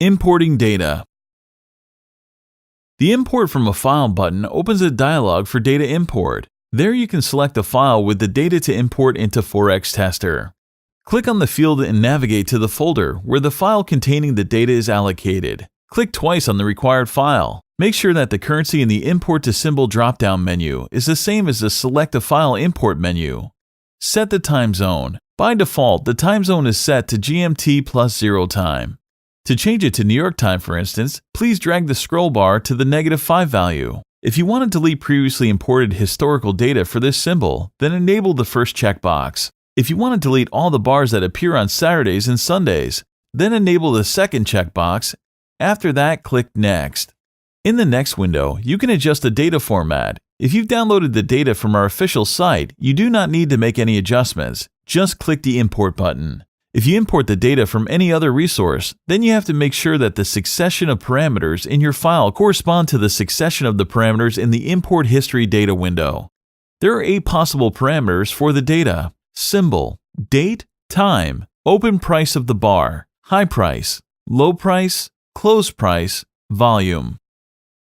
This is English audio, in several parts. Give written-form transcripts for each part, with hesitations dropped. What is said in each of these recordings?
Importing data. The Import from a File button opens a dialog for data import. There you can select a file with the data to import into Forex Tester. Click on the field and navigate to the folder where the file containing the data is allocated. Click twice on the required file. Make sure that the currency in the Import to Symbol drop-down menu is the same as the Select a File import menu. Set the time zone. By default, the time zone is set to GMT plus 0 time. To change it to New York time, for instance, please drag the scroll bar to the -5 value. If you want to delete previously imported historical data for this symbol, then enable the first checkbox. If you want to delete all the bars that appear on Saturdays and Sundays, then enable the second checkbox. After that, click Next. In the next window, you can adjust the data format. If you've downloaded the data from our official site, you do not need to make any adjustments. Just click the Import button. If you import the data from any other resource, then you have to make sure that the succession of parameters in your file correspond to the succession of the parameters in the Import History data window. There are 8 possible parameters for the data: symbol, date, time, open price of the bar, high price, low price, close price, volume.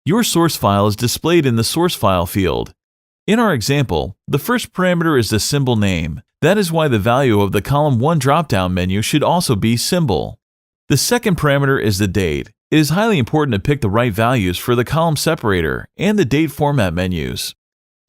Your source file is displayed in the Source File field. In our example, the first parameter is the symbol name. That is why the value of the column 1 drop-down menu should also be symbol. The second parameter is the date. It is highly important to pick the right values for the column separator and the date format menus.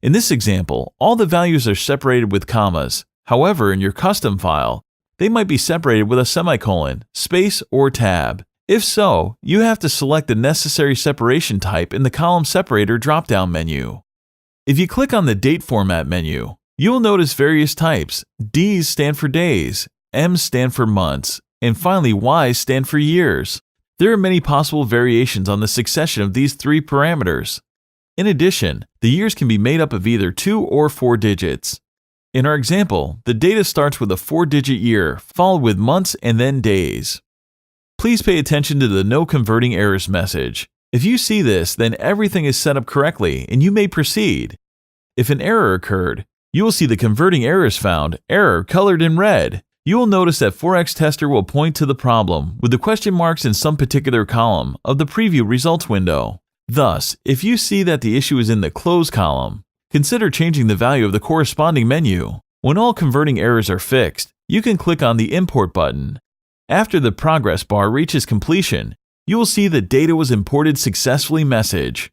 In this example, all the values are separated with commas. However, in your custom file, they might be separated with a semicolon, space, or tab. If so, you have to select the necessary separation type in the column separator drop-down menu. If you click on the date format menu, you will notice various types. Ds stand for days, Ms stand for months, and finally Ys stand for years. There are many possible variations on the succession of these 3 parameters. In addition, the years can be made up of either 2 or 4 digits. In our example, the data starts with a 4-digit year, followed with months and then days. Please pay attention to the No Converting Errors message. If you see this, then everything is set up correctly and you may proceed. If an error occurred, you will see the Converting Errors Found error colored in red. You will notice that Forex Tester will point to the problem with the question marks in some particular column of the preview results window. Thus, if you see that the issue is in the Close column, consider changing the value of the corresponding menu. When all converting errors are fixed, you can click on the Import button. After the progress bar reaches completion, you will see the Data was imported successfully message.